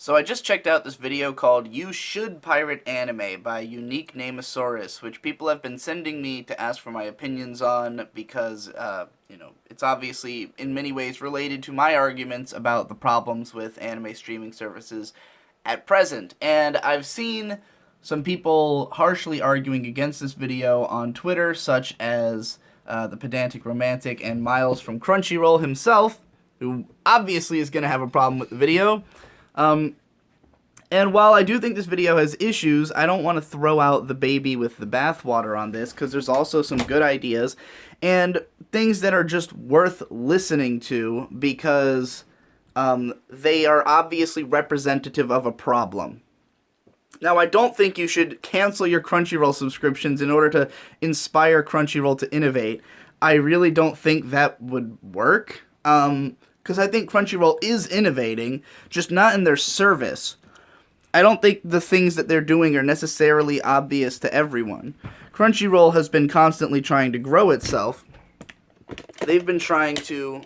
So I just checked out this video called "You Should Pirate Anime" by Unique Namosaurus, which people have been sending me to ask for my opinions on because, it's obviously in many ways related to my arguments about the problems with anime streaming services at present. And I've seen some people harshly arguing against this video on Twitter, such as the Pedantic Romantic and Miles from Crunchyroll himself, who obviously is going to have a problem with the video. And while I do think this video has issues, I don't want to throw out the baby with the bathwater on this, because there's also some good ideas and things that are just worth listening to because they are obviously representative of a problem. Now, I don't think you should cancel your Crunchyroll subscriptions in order to inspire Crunchyroll to innovate. I really don't think that would work, because I think Crunchyroll is innovating, just not in their service. I don't think the things that they're doing are necessarily obvious to everyone. Crunchyroll has been constantly trying to grow itself. They've been trying to,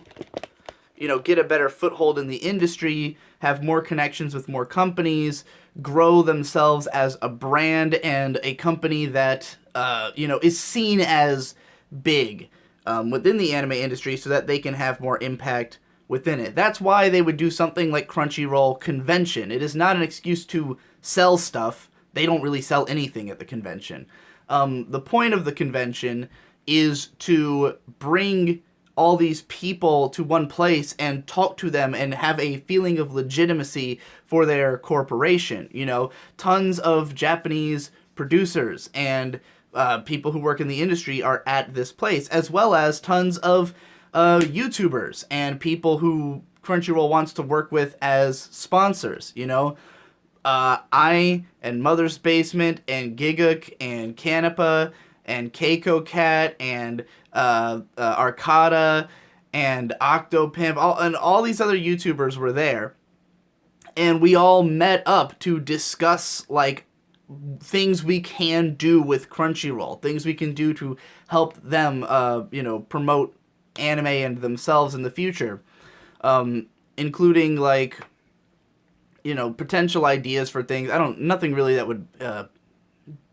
get a better foothold in the industry, have more connections with more companies, grow themselves as a brand and a company that, is seen as big within the anime industry so that they can have more impact within it. That's why they would do something like Crunchyroll Convention. It is not an excuse to sell stuff. They don't really sell anything at the convention. The point of the convention is to bring all these people to one place and talk to them and have a feeling of legitimacy for their corporation. Tons of Japanese producers and people who work in the industry are at this place, as well as tons of YouTubers and people who Crunchyroll wants to work with as sponsors. I and Mother's Basement and Giguk and Canipa and Keiko Cat and Arcada and Octopimp, all these other YouTubers were there, and we all met up to discuss things we can do with Crunchyroll, things we can do to help them, promote anime and themselves in the future, including potential ideas for things. Nothing really that would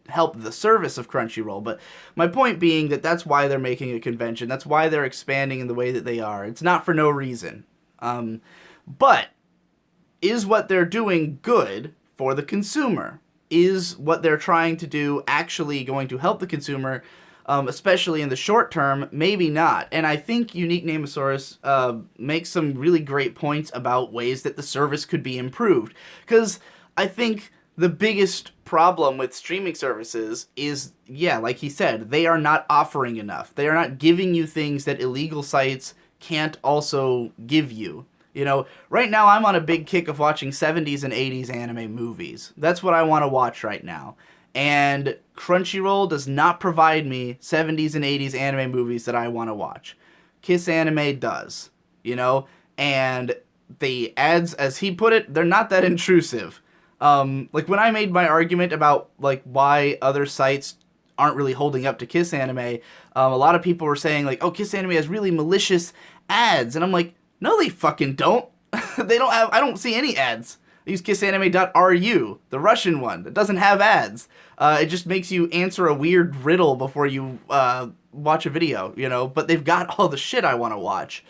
help the service of Crunchyroll, but my point being that's why they're making a convention. That's why they're expanding in the way that they are. It's not for no reason. But is what they're doing good for the consumer? Is what they're trying to do actually going to help the consumer, especially in the short term? Maybe not. And I think Unique Namosaurus makes some really great points about ways that the service could be improved. Because I think the biggest problem with streaming services is, like he said, they are not offering enough. They are not giving you things that illegal sites can't also give you. Right now I'm on a big kick of watching 70s and 80s anime movies. That's what I want to watch right now. And Crunchyroll does not provide me 70s and 80s anime movies that I want to watch. Kiss Anime does, and the ads, as he put it, they're not that intrusive. When I made my argument about why other sites aren't really holding up to Kiss Anime, a lot of people were saying oh, Kiss Anime has really malicious ads, and I'm like, no, they fucking don't. They don't have. I don't see any ads. I use kissanime.ru, the Russian one, that doesn't have ads. It just makes you answer a weird riddle before you watch a video, but they've got all the shit I want to watch.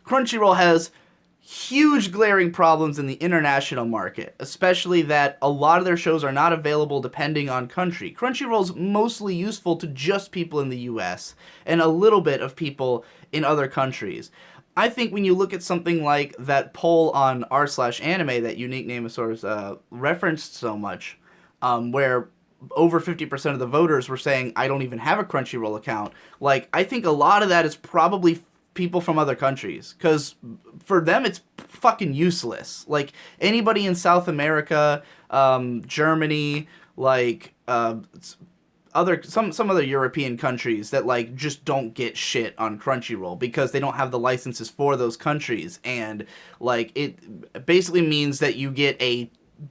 Crunchyroll has huge glaring problems in the international market, especially that a lot of their shows are not available depending on country. Crunchyroll's mostly useful to just people in the US and a little bit of people in other countries. I think when you look at something like that poll on r/anime that Unique Namosaurus referenced so much, where over 50% of the voters were saying, I don't even have a Crunchyroll account, I think a lot of that is probably people from other countries, because for them it's fucking useless. Anybody in South America, Germany, some other European countries that just don't get shit on Crunchyroll because they don't have the licenses for those countries, and it basically means that you get a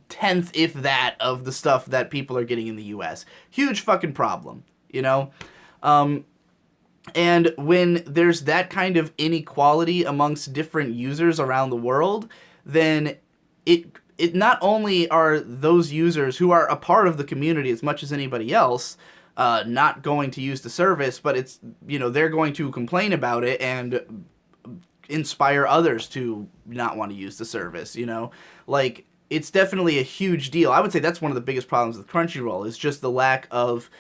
tenth, if that, of the stuff that people are getting in the US. Huge fucking problem, and when there's that kind of inequality amongst different users around the world, then it it not only are those users who are a part of the community as much as anybody else not going to use the service, but it's, they're going to complain about it and inspire others to not want to use the service, like it's definitely a huge deal. I would say that's one of the biggest problems with Crunchyroll is just the lack of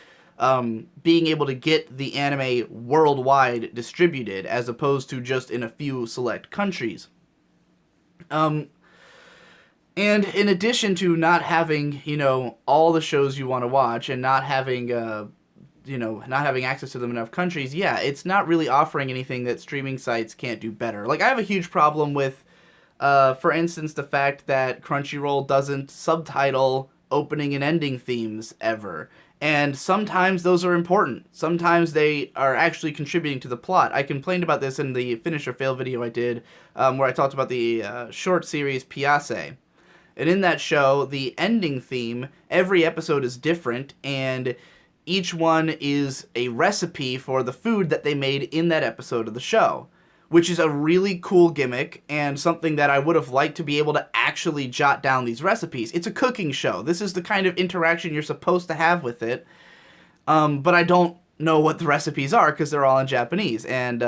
being able to get the anime worldwide distributed as opposed to just in a few select countries. And in addition to not having, all the shows you want to watch and not having, not having access to them in enough countries, yeah, it's not really offering anything that streaming sites can't do better. Like, I have a huge problem with, for instance, the fact that Crunchyroll doesn't subtitle opening and ending themes ever. And sometimes those are important. Sometimes they are actually contributing to the plot. I complained about this in the Finish or Fail video I did, where I talked about the short series Piase. And in that show, the ending theme, every episode is different, and each one is a recipe for the food that they made in that episode of the show, which is a really cool gimmick and something that I would have liked to be able to actually jot down these recipes. It's a cooking show. This is the kind of interaction you're supposed to have with it, but I don't know what the recipes are because they're all in Japanese, and,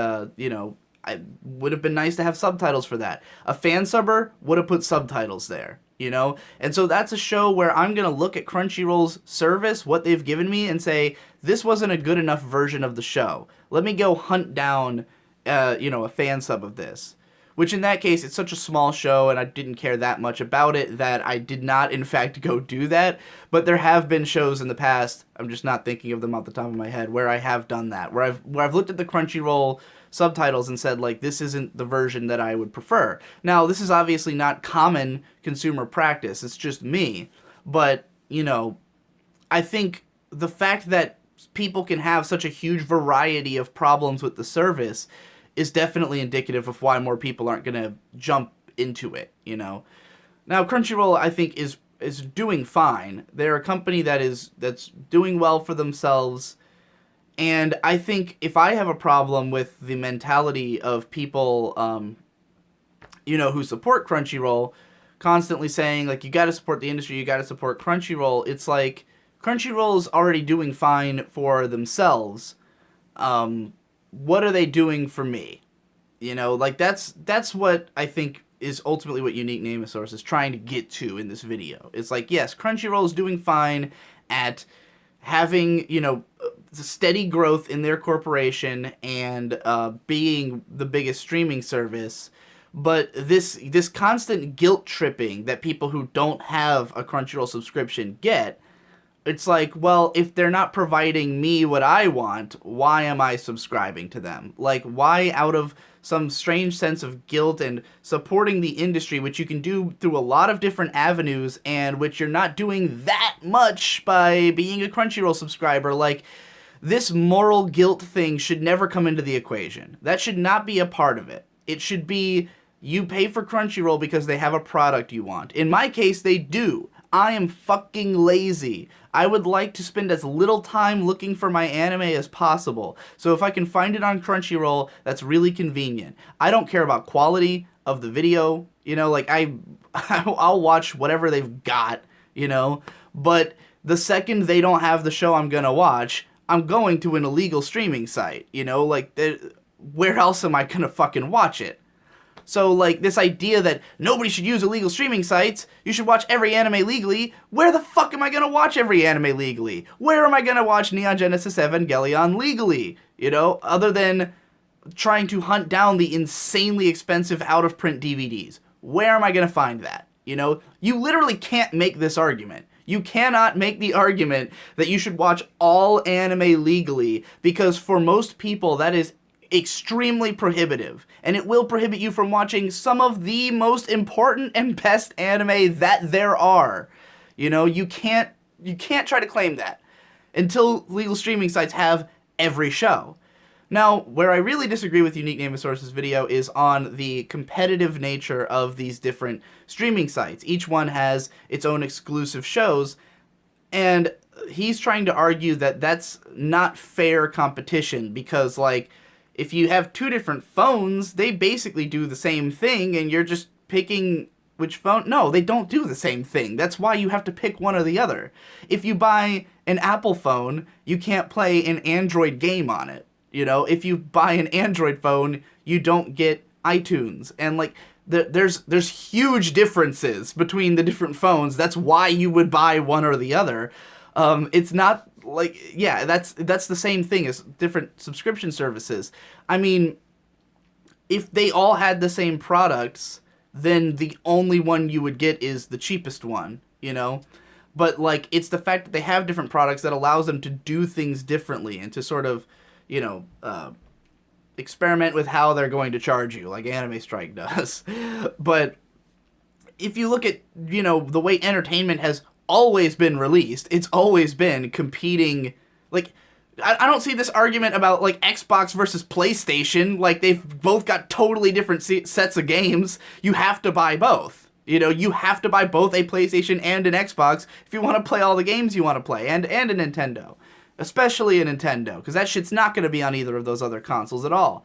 it would have been nice to have subtitles for that. A fan subber would have put subtitles there. And so that's a show where I'm going to look at Crunchyroll's service, what they've given me, and say, this wasn't a good enough version of the show. Let me go hunt down, a fan sub of this. Which in that case, it's such a small show, and I didn't care that much about it, that I did not, in fact, go do that. But there have been shows in the past, I'm just not thinking of them off the top of my head, where I have done that. Where I've looked at the Crunchyroll subtitles and said, like, this isn't the version that I would prefer. Now, this is obviously not common consumer practice. It's just me. But, I think the fact that people can have such a huge variety of problems with the service is definitely indicative of why more people aren't going to jump into it, Now, Crunchyroll, I think, is doing fine. They're a company that's doing well for themselves. And I think if I have a problem with the mentality of people, who support Crunchyroll, constantly saying, like, you got to support the industry, you got to support Crunchyroll, it's like, Crunchyroll's already doing fine for themselves. What are they doing for me? That's what I think is ultimately what Unique Name Source is trying to get to in this video. It's like, yes, Crunchyroll is doing fine at having, steady growth in their corporation and being the biggest streaming service, but this constant guilt tripping that people who don't have a Crunchyroll subscription get, it's like, well, if they're not providing me what I want, why am I subscribing to them? Like, why, out of some strange sense of guilt and supporting the industry, which you can do through a lot of different avenues, and which you're not doing that much by being a Crunchyroll subscriber, like, this moral guilt thing should never come into the equation. That should not be a part of it. It should be, you pay for Crunchyroll because they have a product you want. In my case, they do. I am fucking lazy. I would like to spend as little time looking for my anime as possible. So if I can find it on Crunchyroll, that's really convenient. I don't care about quality of the video. I'll watch whatever they've got, But the second they don't have the show I'm gonna watch, I'm going to an illegal streaming site, where else am I gonna fucking watch it? So, this idea that nobody should use illegal streaming sites, you should watch every anime legally, where the fuck am I gonna watch every anime legally? Where am I gonna watch Neon Genesis Evangelion legally? Other than trying to hunt down the insanely expensive out-of-print DVDs. Where am I gonna find that? You literally can't make this argument. You cannot make the argument that you should watch all anime legally, because for most people that is extremely prohibitive, and it will prohibit you from watching some of the most important and best anime that there are. You can't try to claim that until legal streaming sites have every show. Now, where I really disagree with Unique Name Source's video is on the competitive nature of these different streaming sites. Each one has its own exclusive shows, and he's trying to argue that that's not fair competition because, if you have two different phones, they basically do the same thing, and you're just picking Which phone? No, they don't do the same thing. That's why you have to pick one or the other. If you buy an Apple phone, you can't play an Android game on it. If you buy an Android phone, you don't get iTunes. And like there's huge differences between the different phones. That's why you would buy one or the other. It's not like, yeah, that's the same thing as different subscription services. I mean, if they all had the same products, then the only one you would get is the cheapest one. But like, it's the fact that they have different products that allows them to do things differently and to sort of, experiment with how they're going to charge you, like Anime Strike does. But if you look at, the way entertainment has always been released, it's always been competing. Like, I don't see this argument about, like, Xbox versus PlayStation. Like, they've both got totally different sets of games. You have to buy both. You have to buy both a PlayStation and an Xbox if you want to play all the games you want to play, and a Nintendo. Especially a Nintendo, because that shit's not going to be on either of those other consoles at all.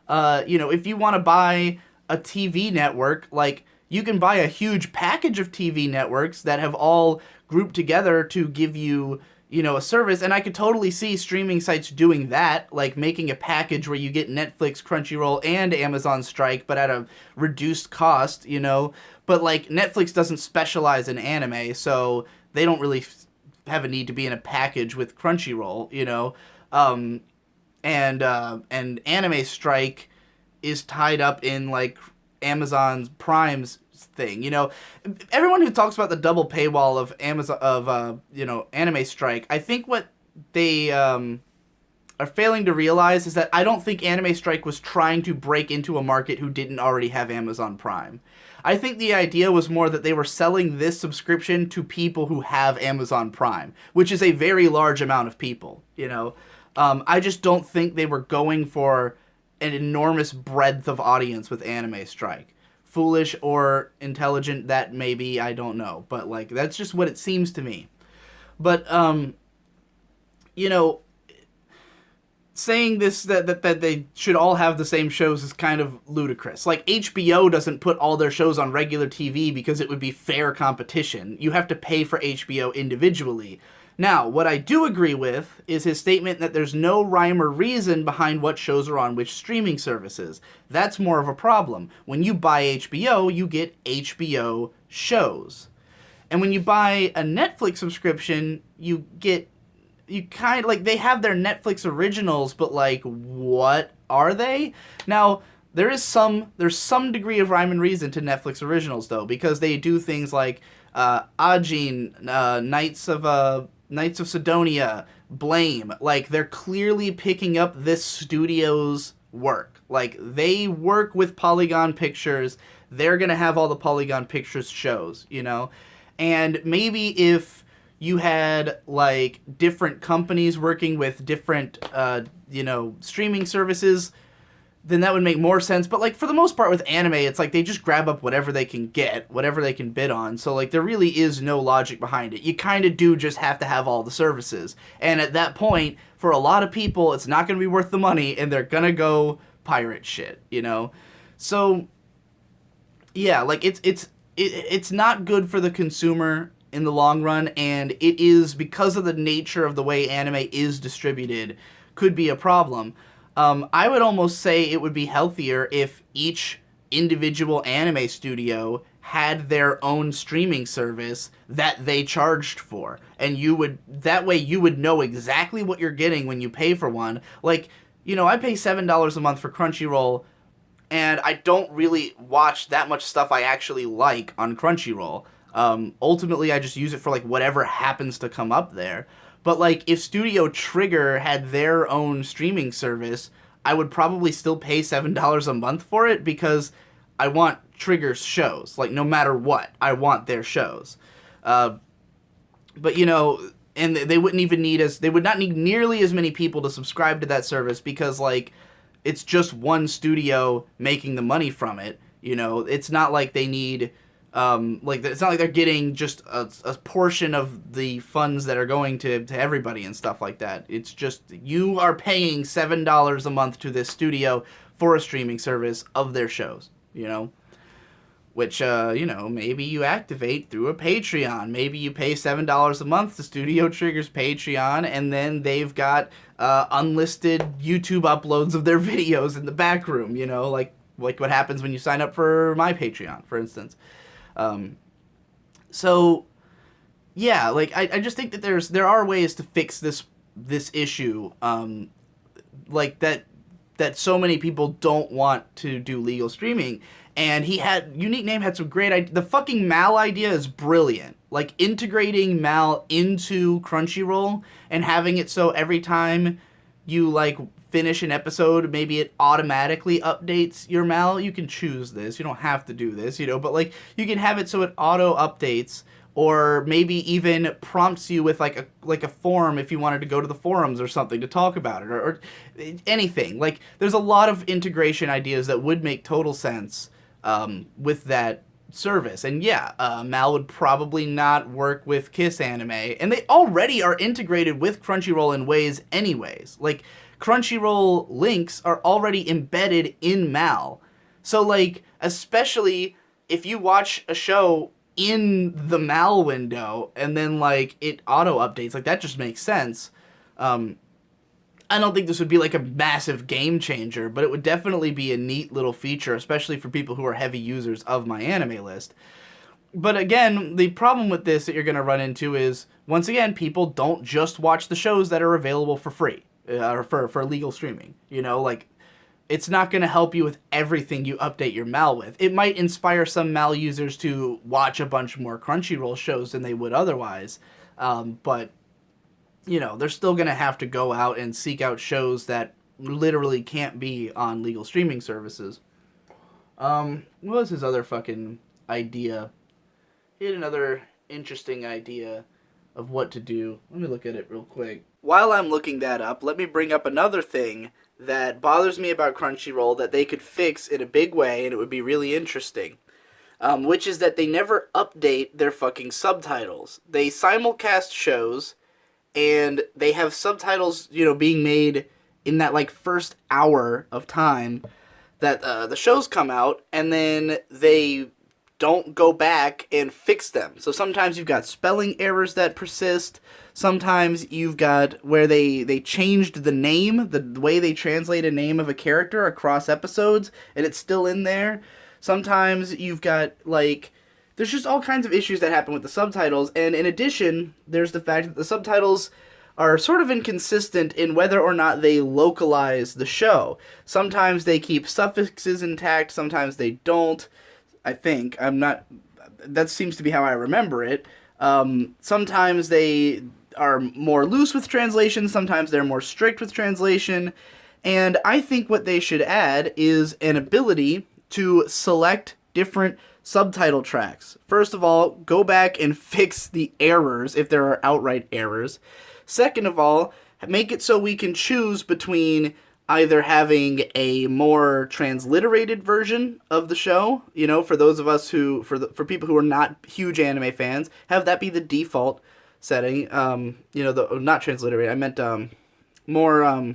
If you want to buy a TV network, like, you can buy a huge package of TV networks that have all grouped together to give you, a service, and I could totally see streaming sites doing that, like making a package where you get Netflix, Crunchyroll, and Amazon Strike, but at a reduced cost, But, like, Netflix doesn't specialize in anime, so they don't really have a need to be in a package with Crunchyroll, and Anime Strike is tied up in like Amazon's Prime's thing. Everyone who talks about the double paywall of Amazon Anime Strike, I think what they are failing to realize is that I don't think Anime Strike was trying to break into a market who didn't already have Amazon Prime. I think the idea was more that they were selling this subscription to people who have Amazon Prime, which is a very large amount of people, I just don't think they were going for an enormous breadth of audience with Anime Strike. Foolish or intelligent, that may be, I don't know. But, like, that's just what it seems to me. But, saying this, that they should all have the same shows is kind of ludicrous. Like, HBO doesn't put all their shows on regular TV because it would be fair competition. You have to pay for HBO individually. Now, what I do agree with is his statement that there's no rhyme or reason behind what shows are on which streaming services. That's more of a problem. When you buy HBO, you get HBO shows. And when you buy a Netflix subscription, you kind of, like, they have their Netflix originals, but, like, what are they? Now, there's some degree of rhyme and reason to Netflix originals, though, because they do things like Ajin, Knights of Sidonia, Blame. Like, they're clearly picking up this studio's work. Like, they work with Polygon Pictures. They're going to have all the Polygon Pictures shows, And maybe if you had, like, different companies working with different, streaming services, then that would make more sense. But, like, for the most part with anime, it's like they just grab up whatever they can get, whatever they can bid on. So, like, there really is no logic behind it. You kind of do just have to have all the services. And at that point, for a lot of people, it's not going to be worth the money, and they're going to go pirate shit, So, yeah, like, it's not good for the consumer in the long run, and it is, because of the nature of the way anime is distributed, could be a problem. I would almost say it would be healthier if each individual anime studio had their own streaming service that they charged for. And that way you would know exactly what you're getting when you pay for one. Like, I pay $7 a month for Crunchyroll, and I don't really watch that much stuff I actually like on Crunchyroll. Ultimately, I just use it for, like, whatever happens to come up there. But, like, if Studio Trigger had their own streaming service, I would probably still pay $7 a month for it because I want Trigger's shows. Like, no matter what, I want their shows. But, and they wouldn't even they would not need nearly as many people to subscribe to that service because, like, it's just one studio making the money from it. It's not like they need... it's not like they're getting just a portion of the funds that are going to everybody and stuff like that. It's just you are paying $7 a month to this studio for a streaming service of their shows, which, maybe you activate through a Patreon. Maybe you pay $7 a month to Studio Trigger's Patreon, and then they've got unlisted YouTube uploads of their videos in the back room, like what happens when you sign up for my Patreon, for instance. So, yeah, like, I just think that there are ways to fix this issue, like that so many people don't want to do legal streaming. And Unique Name had some great ideas. The fucking Mal idea is brilliant. Like, integrating Mal into Crunchyroll and having it so every time you, like, finish an episode, maybe it automatically updates your Mal. You can choose this. You don't have to do this, but, like, you can have it so it auto-updates, or maybe even prompts you with, like a form if you wanted to go to the forums or something to talk about it, or anything. Like, there's a lot of integration ideas that would make total sense with that service. And yeah, Mal would probably not work with Kiss Anime, and they already are integrated with Crunchyroll in ways anyways. Like, Crunchyroll links are already embedded in Mal. So, like, especially if you watch a show in the Mal window and then, like, it auto updates, like, that just makes sense. I don't think this would be, like, a massive game changer, but it would definitely be a neat little feature, especially for people who are heavy users of my anime list. But again, the problem with this that you're going to run into is, once again, people don't just watch the shows that are available for free, or for legal streaming. Like, it's not going to help you with everything you update your Mal with. It might inspire some Mal users to watch a bunch more Crunchyroll shows than they would otherwise, but they're still going to have to go out and seek out shows that literally can't be on legal streaming services. What was his other fucking idea? He had another interesting idea of what to do. Let me look at it real quick. While I'm looking that up, let me bring up another thing that bothers me about Crunchyroll that they could fix in a big way, and it would be really interesting. Which is that they never update their fucking subtitles. They simulcast shows, and they have subtitles, being made in that, like, first hour of time that the shows come out, and then they don't go back and fix them. So sometimes you've got spelling errors that persist. Sometimes you've got where they changed the name, the way they translate a name of a character across episodes, and it's still in there. Sometimes you've got, like, there's just all kinds of issues that happen with the subtitles, and in addition, there's the fact that the subtitles are sort of inconsistent in whether or not they localize the show. Sometimes they keep suffixes intact, sometimes they don't, I think. That seems to be how I remember it. Sometimes they are more loose with translation, sometimes they're more strict with translation, and I think what they should add is an ability to select different subtitle tracks. First of all, go back and fix the errors if there are outright errors. Second of all, make it so we can choose between either having a more transliterated version of the show, for those of us for people who are not huge anime fans, have that be the default setting. Not transliterated. I meant more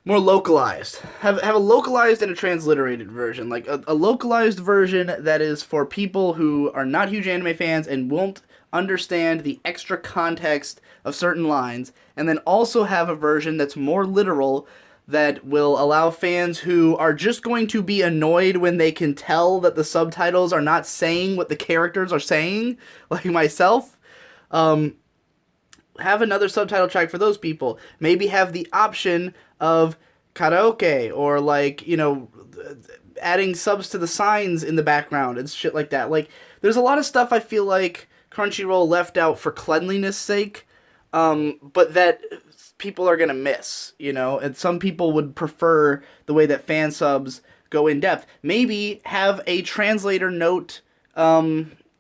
localized. Have a localized and a transliterated version. Like a localized version that is for people who are not huge anime fans and won't understand the extra context of certain lines, and then also have a version that's more literal that will allow fans who are just going to be annoyed when they can tell that the subtitles are not saying what the characters are saying, like myself, have another subtitle track for those people. Maybe have the option of karaoke, or, like, adding subs to the signs in the background and shit like that. Like, there's a lot of stuff I feel like Crunchyroll left out for cleanliness sake, but that people are gonna miss, and some people would prefer the way that fan subs go in depth. Maybe have a translator note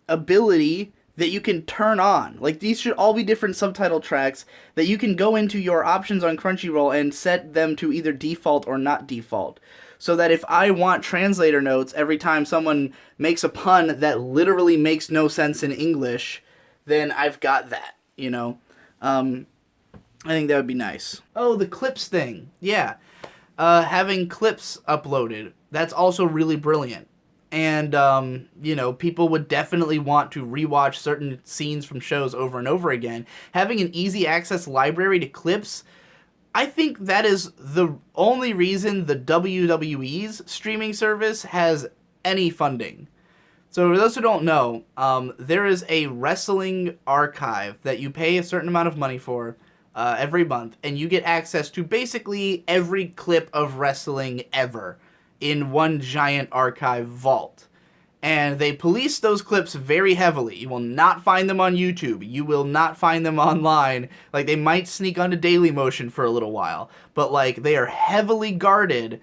ability that you can turn on. Like, these should all be different subtitle tracks that you can go into your options on Crunchyroll and set them to either default or not default. So that if I want translator notes every time someone makes a pun that literally makes no sense in English, then I've got that, I think that would be nice. Oh, the clips thing. Yeah. Having clips uploaded. That's also really brilliant. And, people would definitely want to rewatch certain scenes from shows over and over again. Having an easy access library to clips, I think that is the only reason the WWE's streaming service has any funding. So for those who don't know, there is a wrestling archive that you pay a certain amount of money for every month, and you get access to basically every clip of wrestling ever in one giant archive vault. And they police those clips very heavily. You will not find them on YouTube. You will not find them online. Like, they might sneak onto Dailymotion for a little while, but like, they are heavily guarded,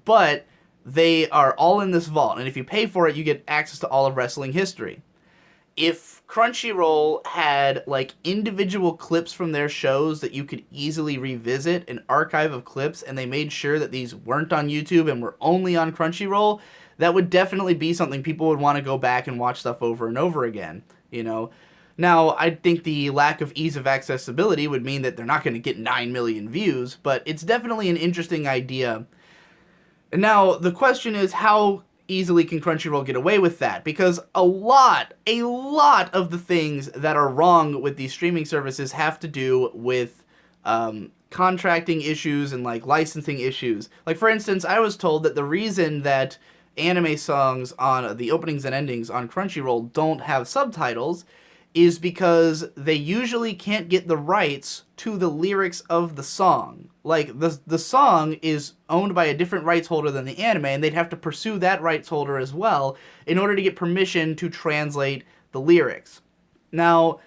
but they are all in this vault. And if you pay for it, you get access to all of wrestling history. If Crunchyroll had like individual clips from their shows that you could easily revisit, an archive of clips, and they made sure that these weren't on YouTube and were only on Crunchyroll, that would definitely be something people would want to go back and watch stuff over and over again, Now, I think the lack of ease of accessibility would mean that they're not going to get 9 million views, but it's definitely an interesting idea. And now, the question is, how easily can Crunchyroll get away with that? Because a lot of the things that are wrong with these streaming services have to do with contracting issues and like licensing issues. Like, for instance, I was told that the reason that anime songs on the openings and endings on Crunchyroll don't have subtitles is because they usually can't get the rights to the lyrics of the song. Like, the song is owned by a different rights holder than the anime, and they'd have to pursue that rights holder as well in order to get permission to translate the lyrics. Now,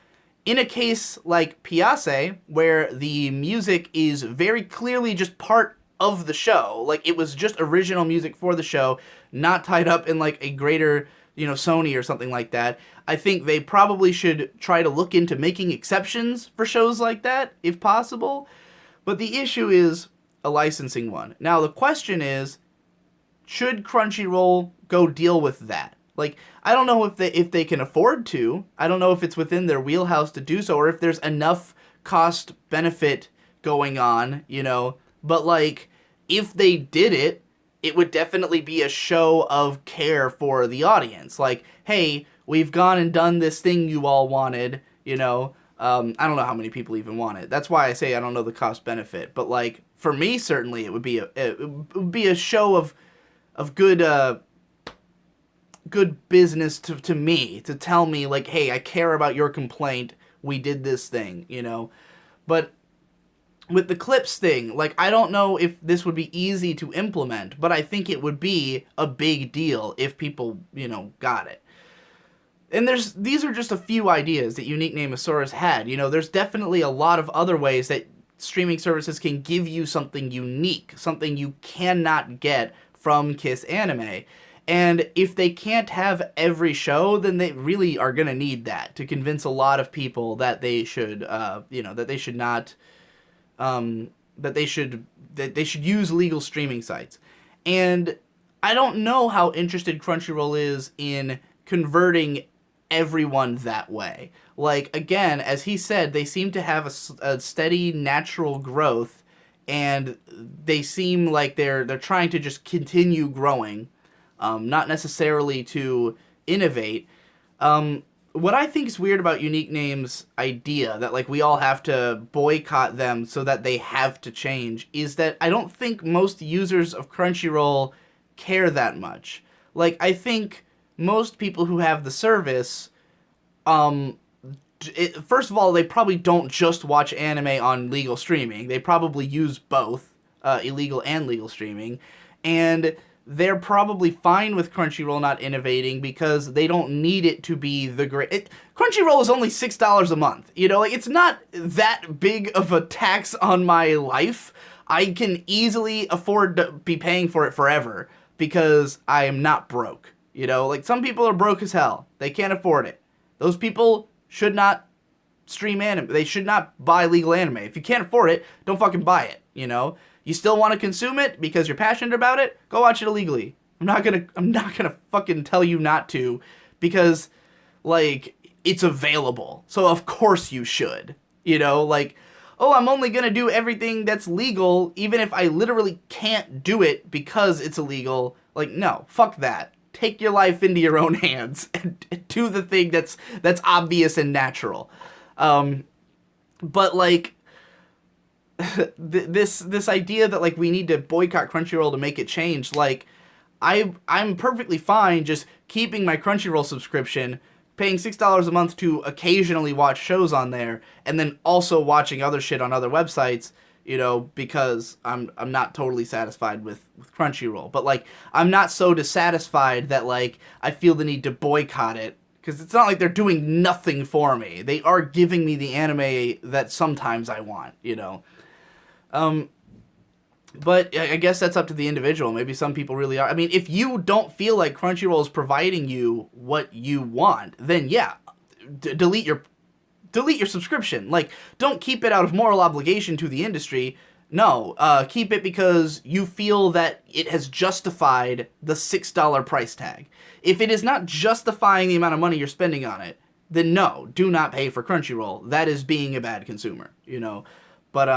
in a case like Piase, where the music is very clearly just part of the show, like it was just original music for the show, not tied up in like a greater, Sony or something like that, I think they probably should try to look into making exceptions for shows like that, if possible. But the issue is a licensing one. Now, the question is, should Crunchyroll go deal with that? Like, I don't know if they can afford to. I don't know if it's within their wheelhouse to do so, or if there's enough cost benefit going on, But like, if they did it, it would definitely be a show of care for the audience. Like, hey, we've gone and done this thing you all wanted, I don't know how many people even want it. That's why I say I don't know the cost benefit. But like, for me, certainly it would be a show of good good business to me, to tell me like, hey, I care about your complaint. We did this thing, But with the clips thing, like, I don't know if this would be easy to implement, but I think it would be a big deal if people, got it. And these are just a few ideas that Unique Namosaurus had. There's definitely a lot of other ways that streaming services can give you something unique, something you cannot get from Kiss Anime. And if they can't have every show, then they really are going to need that to convince a lot of people that they should, that they should not, that they should use legal streaming sites. And I don't know how interested Crunchyroll is in converting everyone that way. Like, again, as he said, they seem to have a steady natural growth, and they seem like they're trying to just continue growing, not necessarily to innovate. What I think is weird about Unique Name's idea that like we all have to boycott them so that they have to change is that I don't think most users of Crunchyroll care that much. Like, I think most people who have the service, first of all, they probably don't just watch anime on legal streaming. They probably use both illegal and legal streaming, and they're probably fine with Crunchyroll not innovating because they don't need it to be the great... Crunchyroll is only $6 a month, like, it's not that big of a tax on my life. I can easily afford to be paying for it forever because I am not broke, like, some people are broke as hell. They can't afford it. Those people should not stream anime. They should not buy legal anime. If you can't afford it, don't fucking buy it, You still want to consume it because you're passionate about it? Go watch it illegally. I'm not gonna fucking tell you not to, because like, it's available. So of course you should. Like, oh, I'm only gonna do everything that's legal even if I literally can't do it because it's illegal. Like, no, fuck that. take your life into your own hands and do the thing that's obvious and natural. But like this idea that like we need to boycott Crunchyroll to make it change, like I'm perfectly fine just keeping my Crunchyroll subscription, paying $6 a month to occasionally watch shows on there, and then also watching other shit on other websites, you know, because I'm not totally satisfied with Crunchyroll. But like I'm not so dissatisfied that like I feel the need to boycott it, because it's not like they're doing nothing for me. They are giving me the anime that sometimes I want, you know. But I guess that's up to the individual. Maybe some people really are. I mean, if you don't feel like Crunchyroll is providing you what you want, then yeah, delete your subscription. Like, don't keep it out of moral obligation to the industry. No, keep it because you feel that it has justified the $6 price tag. If it is not justifying the amount of money you're spending on it, then no, do not pay for Crunchyroll. That is being a bad consumer, you know. But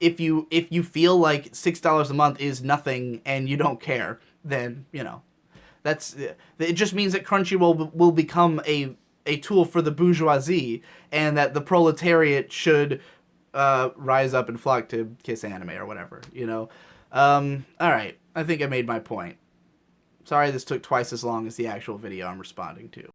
if you feel like $6 a month is nothing and you don't care, then you know it just means that Crunchyroll will become a tool for the bourgeoisie, and that the proletariat should rise up and flock to Kiss Anime or whatever, you know. All right, I think I made my point. Sorry this took twice as long as the actual video I'm responding to.